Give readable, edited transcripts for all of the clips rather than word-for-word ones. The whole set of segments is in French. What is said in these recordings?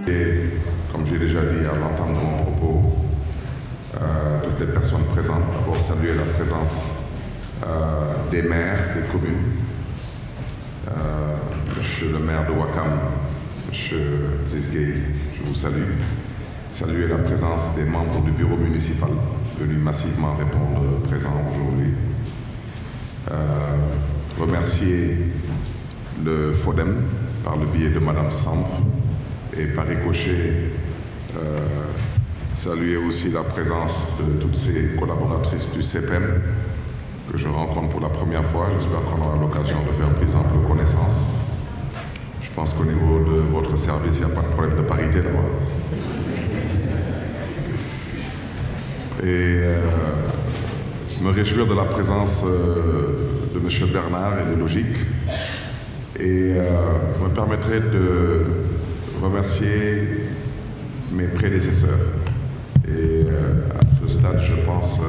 Et comme j'ai déjà dit à l'entame de mon propos, toutes les personnes présentes, d'abord saluer la présence des maires des communes, Monsieur le maire de Ouakam, Monsieur Zizgué, je vous salue. Saluer la présence des membres du bureau municipal venus massivement répondre présents aujourd'hui. Remercier le FODEM par le biais de Madame Samb et par ricochet saluer aussi la présence de toutes ces collaboratrices du CPM que je rencontre pour la première fois. J'espère qu'on aura l'occasion de faire plus ample connaissance. Je pense qu'au niveau de votre service, il n'y a pas de problème de parité là-bas. Et me réjouir de la présence de M. Bernard et de Logique. Et je me permettrai de remercier mes prédécesseurs. Et à ce stade, je pense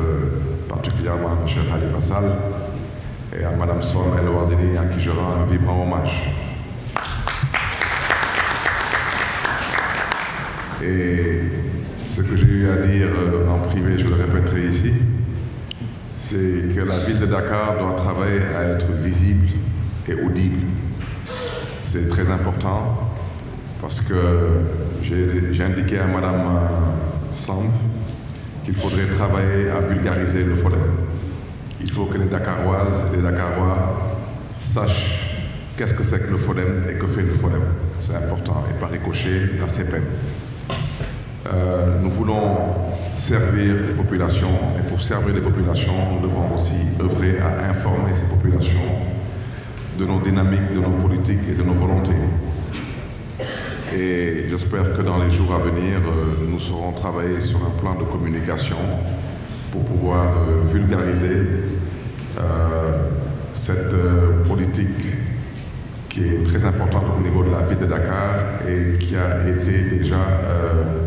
particulièrement à M. Khalifa Sall et à Mme Soham El Wardini, à qui je rends un vibrant hommage. Et ce que j'ai eu à dire en privé, je le répéterai ici, c'est que la ville de Dakar doit travailler à être visible et audible. C'est très important parce que j'ai indiqué à Mme Samb qu'il faudrait travailler à vulgariser le FODEM. Il faut que les Dakaroises et les Dakarois sachent qu'est-ce que c'est que le FODEM et que fait le FODEM. C'est important. Et par ricochet, la CPM. Nous voulons servir les populations et pour servir les populations, nous devons aussi œuvrer à informer ces populations de nos dynamiques, de nos politiques et de nos volontés. Et j'espère que dans les jours à venir, nous saurons travailler sur un plan de communication pour pouvoir vulgariser cette politique qui est très importante au niveau de la ville de Dakar et qui a été déjà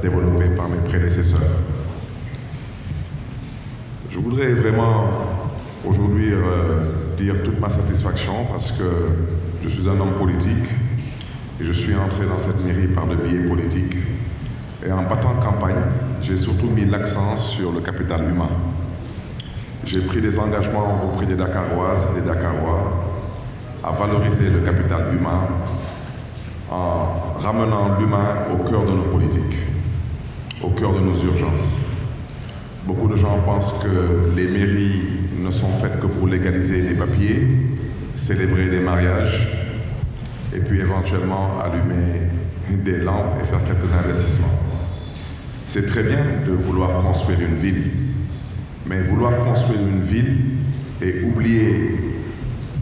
développée par mes prédécesseurs. Je voudrais vraiment aujourd'hui dire toute ma satisfaction parce que je suis un homme politique et je suis entré dans cette mairie par le biais politique. Et en battant campagne, j'ai surtout mis l'accent sur le capital humain. J'ai pris des engagements auprès des Dakaroises et des Dakarois à valoriser le capital humain en ramenant l'humain au cœur de nos politiques, au cœur de nos urgences. Beaucoup de gens pensent que les mairies ne sont faites que pour légaliser les papiers, célébrer des mariages et puis éventuellement allumer des lampes et faire quelques investissements. C'est très bien de vouloir construire une ville, mais vouloir construire une ville et oublier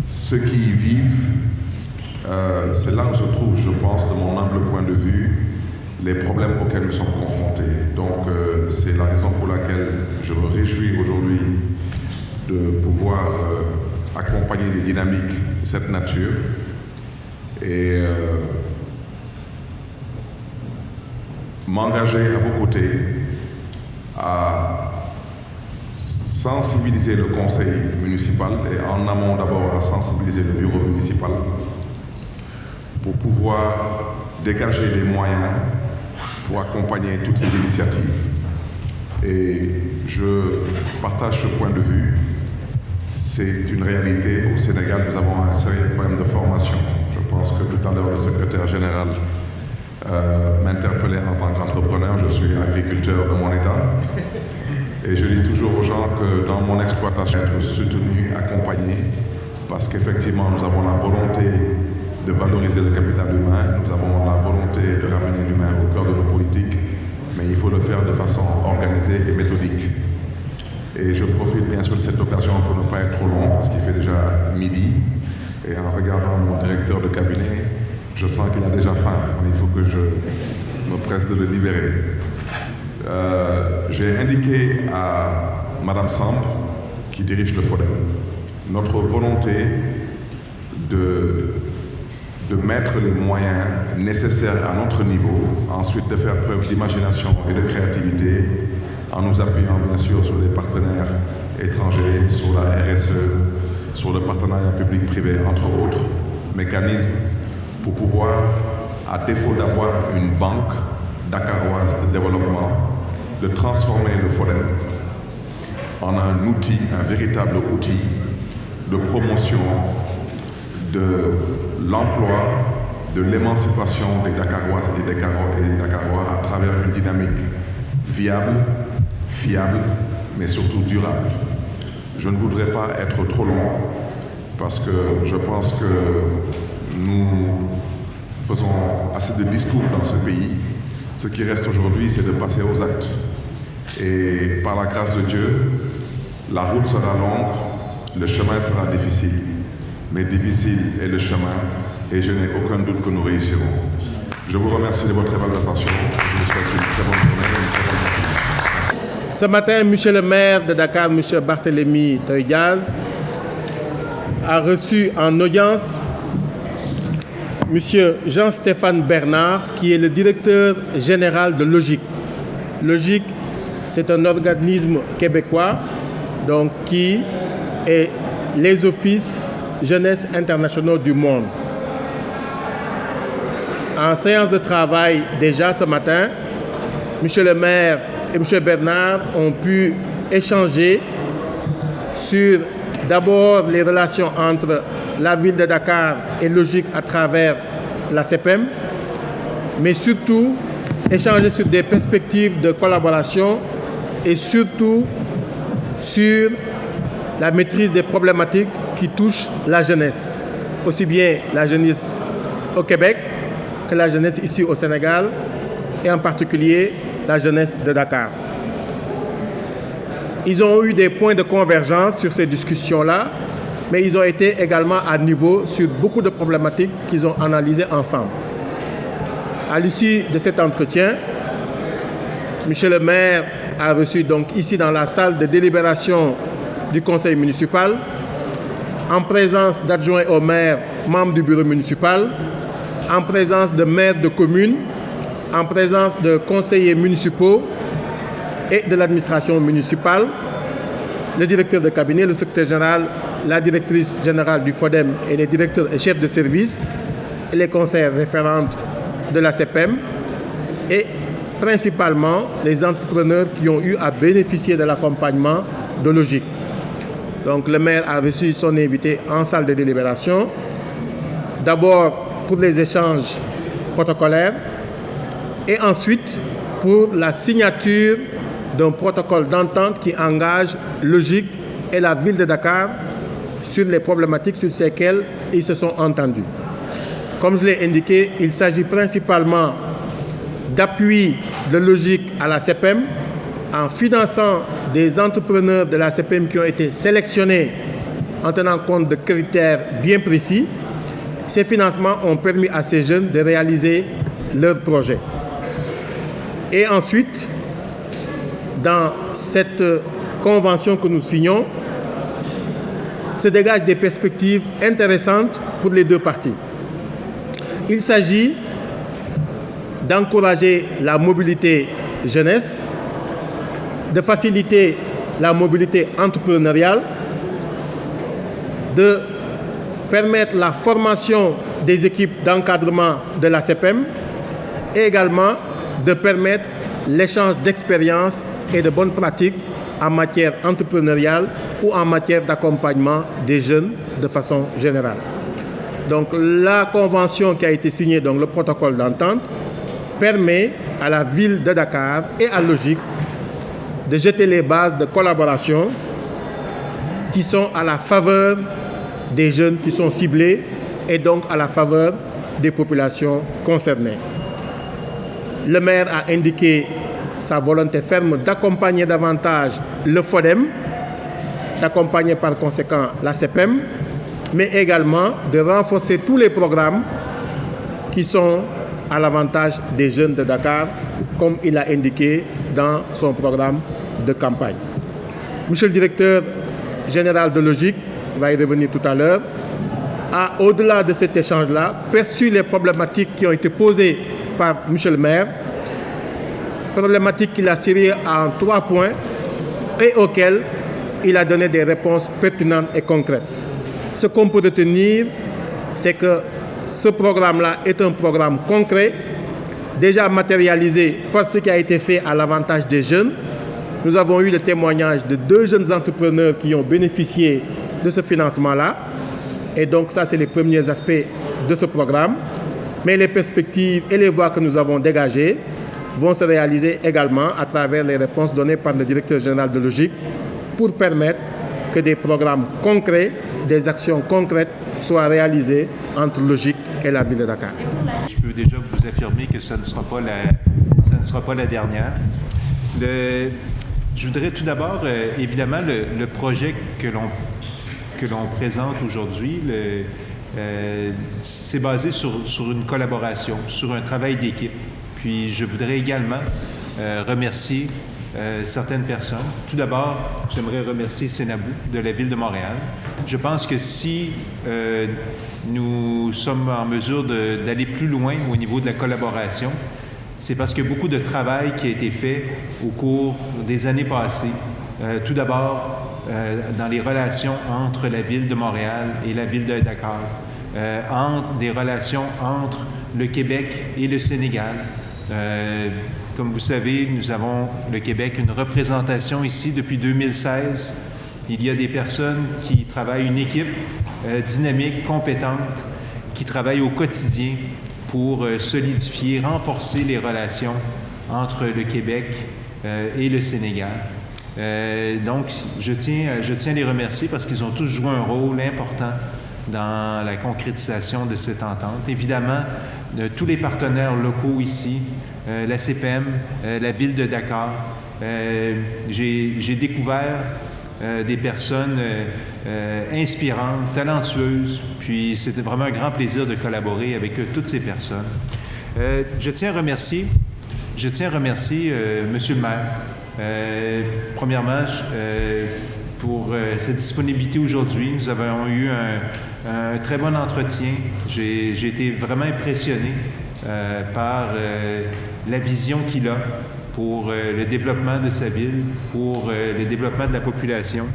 ceux qui y vivent, c'est là où se trouve, je pense, de mon humble point de vue, les problèmes auxquels nous sommes confrontés. Donc, c'est la raison pour laquelle je me réjouis aujourd'hui de pouvoir accompagner des dynamiques de cette nature et m'engager à vos côtés à sensibiliser le conseil municipal et en amont d'abord à sensibiliser le bureau municipal pour pouvoir dégager des moyens pour accompagner toutes ces initiatives. Et je partage ce point de vue. C'est une réalité. Au Sénégal, nous avons un sérieux problème de formation. Je pense que tout à l'heure, le secrétaire général m'interpellait en tant qu'entrepreneur. Je suis agriculteur de mon État. Et je dis toujours aux gens que dans mon exploitation, être soutenu, accompagné, parce qu'effectivement, nous avons la volonté de valoriser le capital humain, nous avons la volonté de ramener l'humain au cœur de nos politiques, mais il faut le faire de façon organisée et méthodique. Et je profite bien sûr de cette occasion pour ne pas être trop long, parce qu'il fait déjà midi, et en regardant mon directeur de cabinet, je sens qu'il a déjà faim, il faut que je me presse de le libérer. J'ai indiqué à Mme Samb, qui dirige le FODEM, notre volonté de mettre les moyens nécessaires à notre niveau, ensuite de faire preuve d'imagination et de créativité, en nous appuyant bien sûr sur les partenaires étrangers, sur la RSE, sur le partenariat public-privé, entre autres mécanismes, pour pouvoir, à défaut d'avoir une banque, dakaroise de développement, de transformer le FODEM en un outil, un véritable outil de promotion de l'emploi, de l'émancipation des Dakaroises et des Dakarois à travers une dynamique viable, fiable, mais surtout durable. Je ne voudrais pas être trop long parce que je pense que nous faisons assez de discours dans ce pays. Ce qui reste aujourd'hui, c'est de passer aux actes. Et par la grâce de Dieu, la route sera longue, le chemin sera difficile. Mais difficile est le chemin et je n'ai aucun doute que nous réussirons. Je vous remercie de votre évaluation. Je vous souhaite une très bonne journée et une très bonne journée. Ce matin, monsieur le maire de Dakar, monsieur Barthélémy Toye Dias, a reçu en audience monsieur Jean-Stéphane Bernard, qui est le directeur général de Logique. Logique, c'est un organisme québécois donc, qui est les offices jeunesse internationaux du monde. En séance de travail, déjà ce matin, monsieur le maire et monsieur Bernard ont pu échanger sur d'abord les relations entre la ville de Dakar et Logique à travers la CEPEM, mais surtout échanger sur des perspectives de collaboration et surtout sur la maîtrise des problématiques qui touchent la jeunesse, aussi bien la jeunesse au Québec que la jeunesse ici au Sénégal et en particulier la jeunesse de Dakar. Ils ont eu des points de convergence sur ces discussions-là, mais ils ont été également à niveau sur beaucoup de problématiques qu'ils ont analysées ensemble. À l'issue de cet entretien, monsieur le maire a reçu donc ici dans la salle de délibération du conseil municipal, en présence d'adjoints au maire, membres du bureau municipal, en présence de maires de communes, en présence de conseillers municipaux et de l'administration municipale, le directeur de cabinet, le secrétaire général, la directrice générale du FODEM et les directeurs et chefs de service, et les conseillers référentes de la CEPEM, et principalement les entrepreneurs qui ont eu à bénéficier de l'accompagnement de Logique. Donc le maire a reçu son invité en salle de délibération, d'abord pour les échanges protocolaires et ensuite pour la signature d'un protocole d'entente qui engage Logique et la ville de Dakar sur les problématiques sur lesquelles ils se sont entendus. Comme je l'ai indiqué, il s'agit principalement d'appui de Logique à la CEPEM en finançant des entrepreneurs de la CEPEM qui ont été sélectionnés en tenant compte de critères bien précis. Ces financements ont permis à ces jeunes de réaliser leurs projets. Et ensuite, dans cette convention que nous signons, se dégagent des perspectives intéressantes pour les deux parties. Il s'agit d'encourager la mobilité jeunesse, de faciliter la mobilité entrepreneuriale, de permettre la formation des équipes d'encadrement de la CEPEM et également de permettre l'échange d'expériences et de bonnes pratiques en matière entrepreneuriale ou en matière d'accompagnement des jeunes de façon générale. Donc la convention qui a été signée, donc le protocole d'entente, permet à la ville de Dakar et à Logique de jeter les bases de collaboration qui sont à la faveur des jeunes qui sont ciblés et donc à la faveur des populations concernées. Le maire a indiqué sa volonté ferme d'accompagner davantage le FODEM, d'accompagner par conséquent la CEPEM, mais également de renforcer tous les programmes qui sont à l'avantage des jeunes de Dakar, comme il a indiqué dans son programme de campagne. Monsieur le directeur général de Logique, va y revenir tout à l'heure, a, au-delà de cet échange-là, perçu les problématiques qui ont été posées par monsieur le maire, problématiques qu'il a tirées en 3 points et auxquelles il a donné des réponses pertinentes et concrètes. Ce qu'on peut retenir, c'est que ce programme-là est un programme concret déjà matérialisé par ce qui a été fait à l'avantage des jeunes. Nous avons eu le témoignage de 2 jeunes entrepreneurs qui ont bénéficié de ce financement-là. Et donc ça, c'est les premiers aspects de ce programme. Mais les perspectives et les voies que nous avons dégagées vont se réaliser également à travers les réponses données par le directeur général de Logique pour permettre que des programmes concrets, des actions concrètes soient réalisées entre Logique et la ville de Dakar. Je peux déjà vous affirmer que ça ne sera pas la dernière. Je voudrais tout d'abord, évidemment, le projet que l'on présente aujourd'hui, c'est basé sur une collaboration, sur un travail d'équipe. Puis je voudrais également remercier certaines personnes. Tout d'abord, j'aimerais remercier Sénabou de la Ville de Montréal. Je pense que si nous sommes en mesure d'aller plus loin au niveau de la collaboration, c'est parce qu'il y a beaucoup de travail qui a été fait au cours des années passées. Tout d'abord, dans les relations entre la Ville de Montréal et la Ville de Dakar, des relations entre le Québec et le Sénégal. Comme vous savez, nous avons, le Québec, une représentation ici depuis 2016. Il y a des personnes qui travaillent, une équipe dynamique, compétente, qui travaille au quotidien pour solidifier, renforcer les relations entre le Québec et le Sénégal. Donc, je tiens à les remercier parce qu'ils ont tous joué un rôle important dans la concrétisation de cette entente. Évidemment, tous les partenaires locaux ici, la CPM, la Ville de Dakar, j'ai découvert des personnes inspirantes, talentueuses, puis c'était vraiment un grand plaisir de collaborer avec toutes ces personnes. Je tiens à remercier Monsieur le maire. Premièrement, pour cette disponibilité aujourd'hui. Nous avons eu un très bon entretien. J'ai été vraiment impressionné par la vision qu'il a pour le développement de sa ville, pour le développement de la population.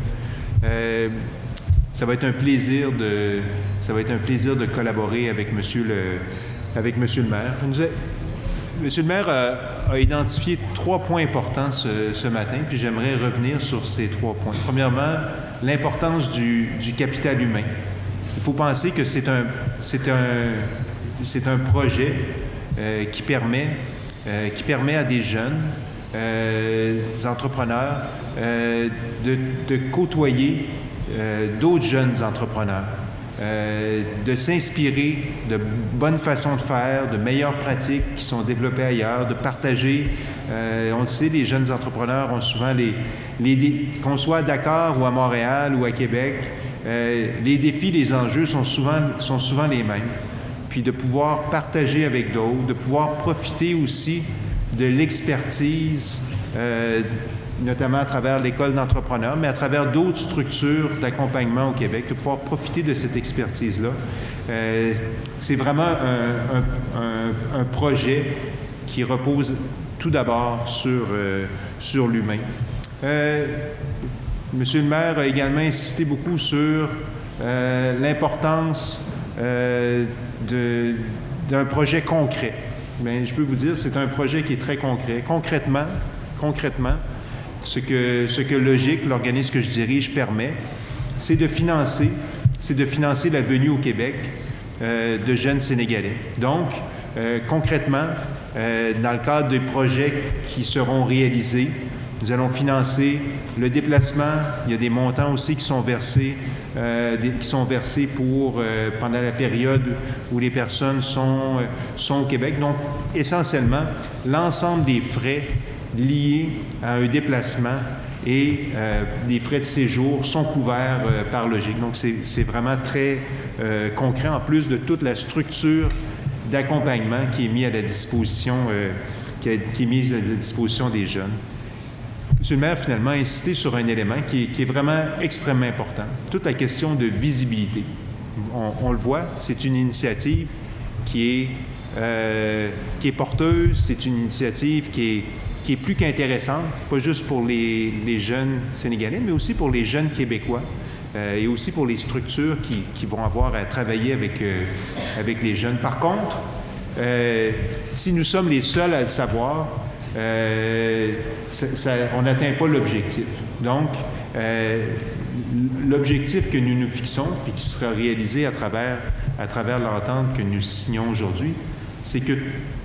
Ça va être un plaisir de collaborer avec Monsieur le maire. Monsieur le maire a identifié 3 points importants ce matin, puis j'aimerais revenir sur ces 3 points. Premièrement, l'importance du capital humain. Il faut penser que c'est un projet qui permet à des jeunes entrepreneurs de côtoyer d'autres jeunes entrepreneurs. De s'inspirer de bonnes façons de faire, de meilleures pratiques qui sont développées ailleurs, de partager. On le sait, les jeunes entrepreneurs ont souvent qu'on soit à Dakar ou à Montréal ou à Québec, les défis, les enjeux sont souvent les mêmes. Puis de pouvoir partager avec d'autres, de pouvoir profiter aussi de l'expertise, notamment à travers l'école d'entrepreneurs, mais à travers d'autres structures d'accompagnement au Québec, de pouvoir profiter de cette expertise-là. C'est vraiment un projet qui repose tout d'abord sur l'humain. Monsieur le maire a également insisté beaucoup sur l'importance d'un projet concret. Bien, je peux vous dire, c'est un projet qui est très concret. Concrètement, ce que Logique, l'organisme que je dirige, permet, c'est de financer la venue au Québec de jeunes Sénégalais. Donc, concrètement, dans le cadre des projets qui seront réalisés, nous allons financer le déplacement. Il y a des montants aussi qui sont versés pour pendant la période où les personnes sont au Québec. Donc, essentiellement, l'ensemble des frais liés à un déplacement et des frais de séjour sont couverts par Logique. Donc, c'est vraiment très concret, en plus de toute la structure d'accompagnement qui est mise à la disposition, des jeunes. Monsieur le maire, finalement, a insisté sur un élément qui est vraiment extrêmement important, toute la question de visibilité. On le voit, c'est une initiative qui est porteuse, c'est une initiative qui est plus qu'intéressante, pas juste pour les jeunes Sénégalais, mais aussi pour les jeunes Québécois et aussi pour les structures qui vont avoir à travailler avec les jeunes. Par contre, si nous sommes les seuls à le savoir, on n'atteint pas l'objectif. Donc, l'objectif que nous nous fixons, puis qui sera réalisé à travers l'entente que nous signons aujourd'hui, c'est que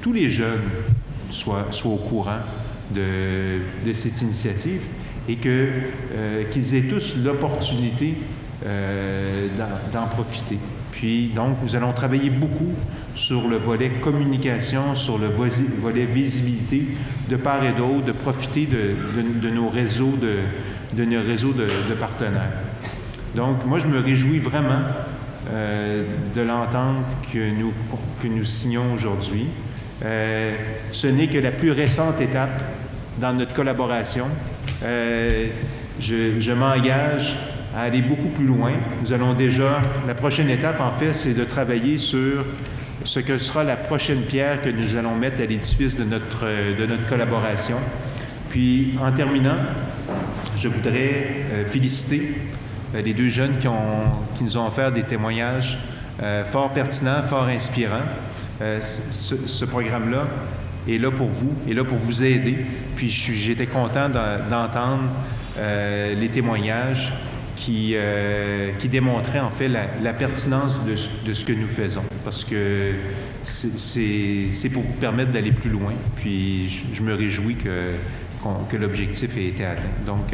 tous les jeunes soient au courant de cette initiative et qu'ils aient tous l'opportunité d'en profiter. Puis, donc, nous allons travailler beaucoup sur le volet communication, sur le volet visibilité, de part et d'autre, de profiter de nos réseaux de partenaires. Donc, moi, je me réjouis vraiment de l'entente que nous signons aujourd'hui. Ce n'est que la plus récente étape dans notre collaboration. Je m'engage à aller beaucoup plus loin. Nous allons déjà, la prochaine étape, en fait, c'est de travailler sur ce que sera la prochaine pierre que nous allons mettre à l'édifice de notre collaboration. Puis, en terminant, je voudrais féliciter les deux jeunes qui nous ont offert des témoignages fort pertinents, fort inspirants. Ce programme-là est là pour vous, est là pour vous aider. Puis, j'étais content d'entendre les témoignages qui démontraient en fait la pertinence de ce que nous faisons, parce que c'est pour vous permettre d'aller plus loin. Puis je me réjouis que l'objectif ait été atteint. Donc,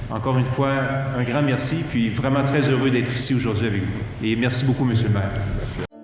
encore une fois, un grand merci, puis vraiment très heureux d'être ici aujourd'hui avec vous. Et merci beaucoup, M. le maire. Merci.